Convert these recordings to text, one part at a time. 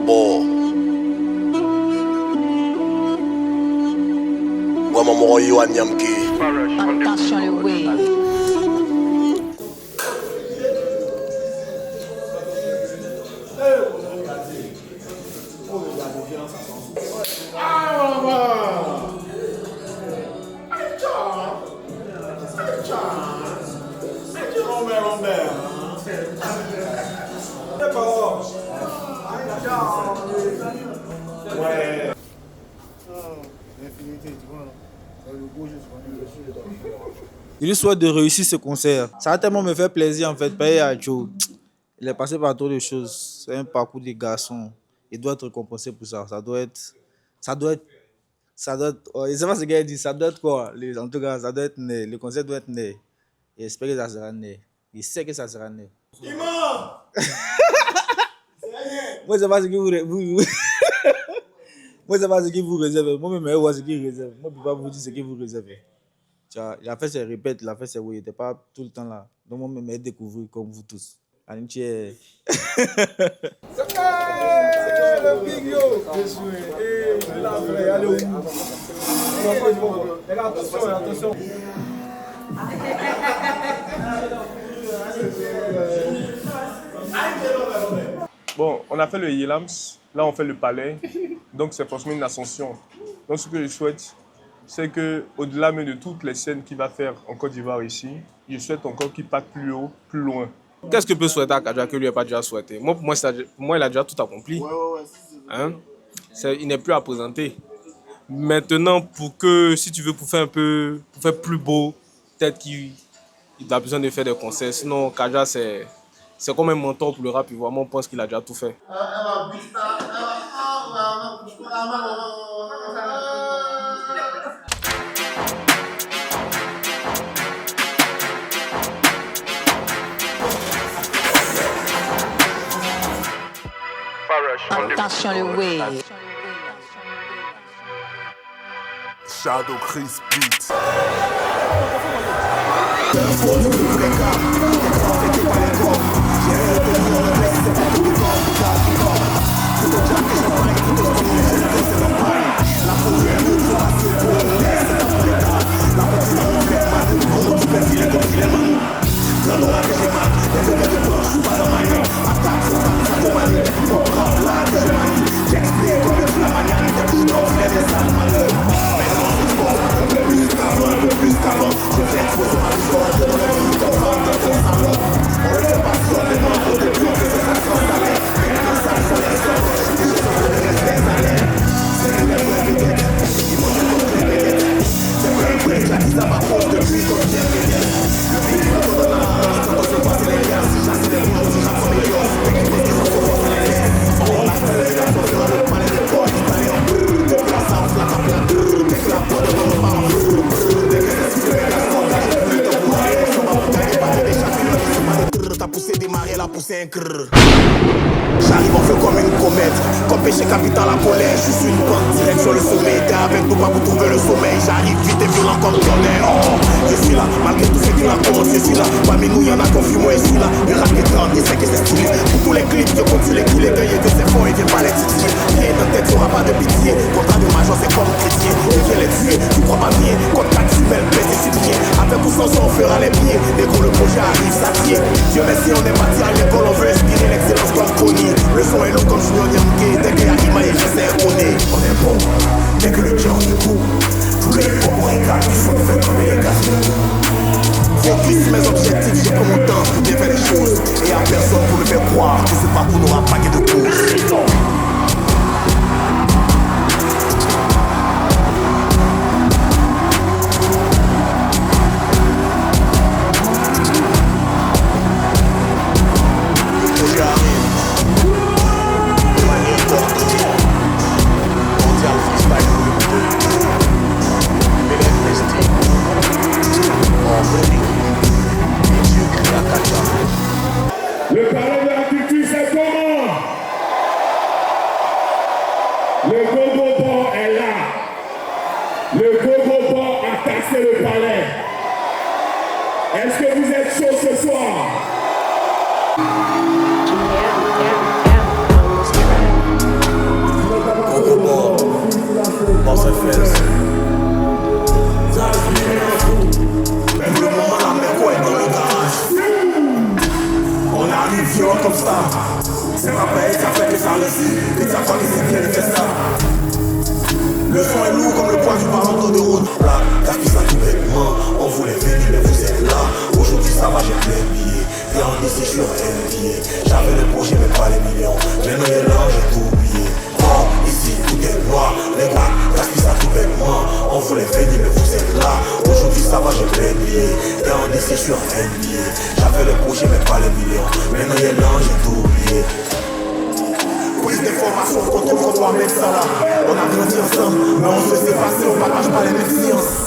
bord. Ouais, maman, yo, Anyamki. Attention les waves. Je lui souhaite de réussir ce concert. Ça va tellement me faire plaisir en fait. Payer à Joe. Il est passé par trop de choses. C'est un parcours de garçon. Il doit être récompensé pour ça. Ça doit être. Oh, je ne sais pas ce qu'elle dit. Ça doit être quoi? En tout cas, ça doit être né. Le concert doit être né. Et j'espère que ça sera né. Il sait que ça sera né. Moi, je ne sais pas ce que vous Moi, je sais pas ce que vous réservez. Moi-même, je vois ce qu'il réserve. Moi, je ne peux pas vous dire ce que vous réservez. Il a fait ses répètes, il a fait ses oui, il n'était pas tout le temps là. Donc moi-même, je découvrir comme vous tous. Amitié. C'est le big yo. Allez au bout. Attention. Bon, on a fait le Yelams, là on fait le palais, donc c'est forcément une ascension. Donc ce que je souhaite, c'est qu'au-delà même de toutes les scènes qu'il va faire en Côte d'Ivoire ici, je souhaite encore qu'il parte plus haut, plus loin. Qu'est-ce que peut souhaiter à Kadja que lui n'a pas déjà souhaité? Pour moi, il a déjà tout accompli. Hein? Il n'est plus à présenter. Maintenant, si tu veux, pour faire plus beau, peut-être qu'il a besoin de faire des concerts. Sinon, Kadja, c'est comme un mentor pour le rap. Vraiment, on pense qu'il a déjà tout fait. Attention les waves. Shadow Chris Beat. J'arrive en feu comme une comète, comme péché capital à colère. Je suis une bonne direction le sommet. T'es avec nous pas pour trouver le sommeil. J'arrive vite et violent comme tonnerre. Oh, je suis là, malgré tout ce qui raconte, je suis là. Parmi nous y'en a confus, moi je suis là. Le rap est grand, il sait que c'est stylé. Pour tous les clips, je continue les coups, les cueillir de ses fonds et viens pas les titiller. Rien dans tête, y'aura pas de pitié. Contrat de major, c'est comme chrétien. Je viens les tuer, tu crois pas bien. Contre 4 jumelles, blessé, c'est bien. Avec ou sans on fera les pieds. Dès que le projet arrive, ça tient. Dieu merci, on est parti à l'école, on veut inspirer l'excellence comme Kony. Le son est long comme Junior Nyamke. Dès qu'il y a Rima et je sais reconnaître. On est bon, dès que le cœur du coup. Tous les propos éclatent, il faut faire comme les gars. Focus mes objectifs, j'ai pris mon temps pour bien faire les choses. Et y'a personne pour me faire croire que ce parcours n'aura pas de cause. Le palais de la culture, c'est comment? Fels. Mais pour le moment, la Merco est dans le garage. On arrive violent comme ça. C'est pas pareil, ça fait que ça réussit. Et ça croit que c'est bien de faire ça. Le son est lourd comme le poids du ballon de route. Là, t'as pris ça tout bêtement. On voulait venir, mais vous êtes là. Aujourd'hui, ça va, j'ai plein de billets. Et en ici, je suis NBA. J'avais le projet, mais pas les millions. Maintenant, il est là, j'ai tout oublié. Oh, ici, tout est noir. Les gars, t'as pris ça tout bêtement. On voulait venir, mais vous êtes là. Aujourd'hui, ça va, j'ai plein de billets. Et en ici, je suis NBA. J'avais le projet, mais pas les millions. Maintenant, il est là, j'ai tout oublié. Prise d'information, contrôle qu'on doit mettre ça là. On a grandi ensemble, mais on se sait passer, on partage pas les mêmes sciences.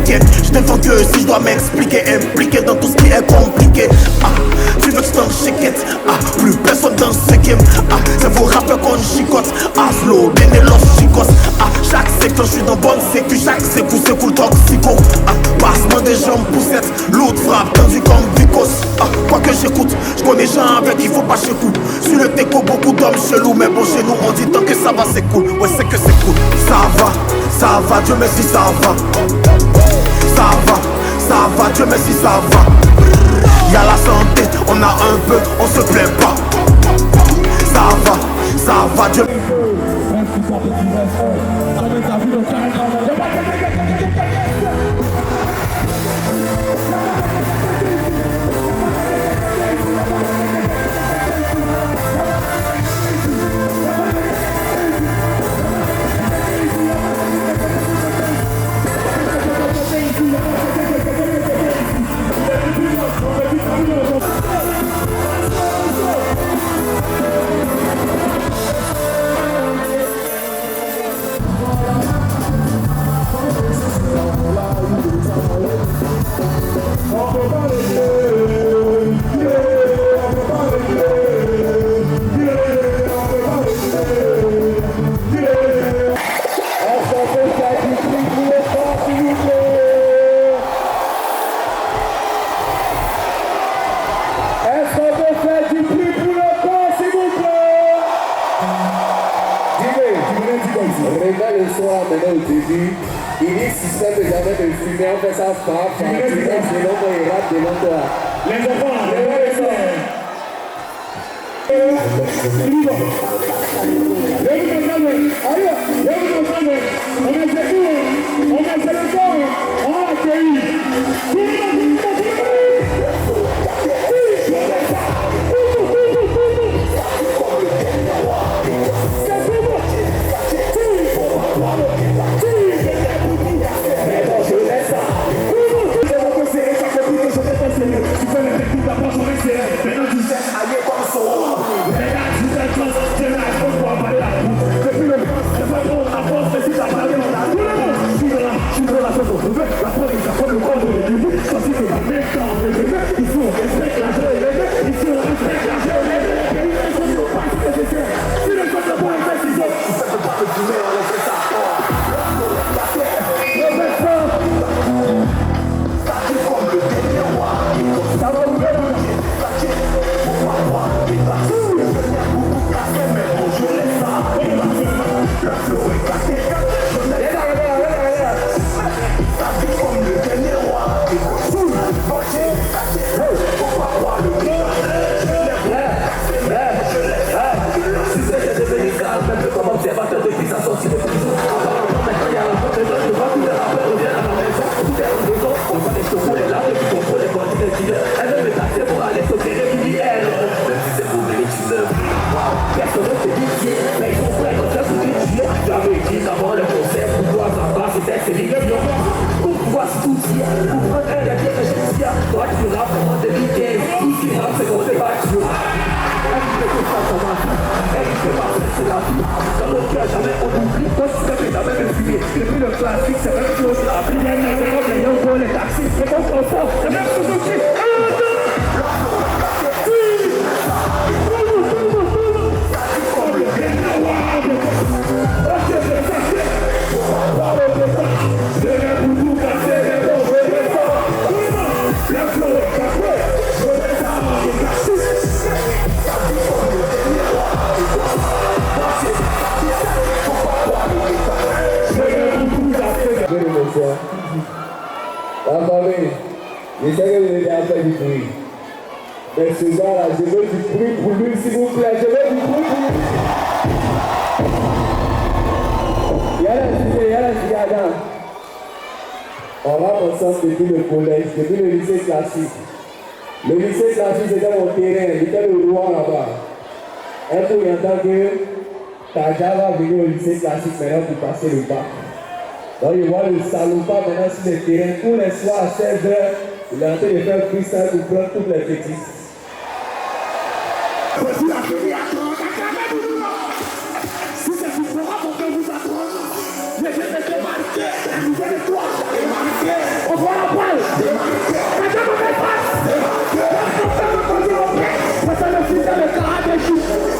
t'inquiète, je défends que si je dois m'expliquer, impliqué dans tout ce qui est compliqué. Tu veux que je t'en chiquette, plus personne dans ce game. C'est vos rappeurs qu'on chicote, Aslo, Déné, Los Chicos. Chaque secteur, je suis dans bonne sécu, chaque sécu, c'est cool toxico. Passement des jambes poussettes, l'autre frappe, tendu comme Vicos. Quoi que j'écoute, je connais gens avec qui faut pas chez coup. Sur le teco, beaucoup d'hommes chelous, mais bon, chez nous, on dit tant que ça va, c'est cool. Ouais, c'est que c'est cool. Ça va, Dieu merci, ça va. Ça va, Dieu merci, ça va. Y'a la santé, on a un peu, on se plaint pas. Ça va, Dieu. Il dit système de jamais de fumer, on fait ça par tu laisses devant toi et rate devant toi. Les enfants, les Je sais que vous avez fait du bruit. Mais ce gars-là, je veux du bruit pour lui, s'il vous plaît. Je veux du bruit pour lui. Y'a on va ensemble depuis le collège, depuis le lycée classique. Le lycée classique, c'était mon terrain. J'étais le roi là-bas. Un coup, il entend que Taja va venir au lycée classique maintenant pour passer le bac. Donc, il voit le salopard maintenant sur le terrain. Tous les soirs à 16h, il est en train de faire freestyle pour prendre toutes les bêtises. Si c'est pour moi, on peut vous apprendre. Mais je vais te marquer. Vous allez toi, marquer.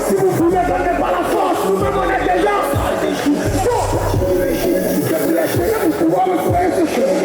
Si vous voulez donner par la force, nous-mêmes on est déjà. Vous pouvez me trouver ce chemin.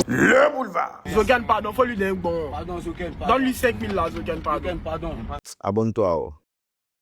Le boulevard. Zogan, pardon, faut lui donner un bon. Pardon, Zogan, pardon. Donne-lui 5 000 là, Zogan, pardon. Pardon. Abonne-toi. Oh.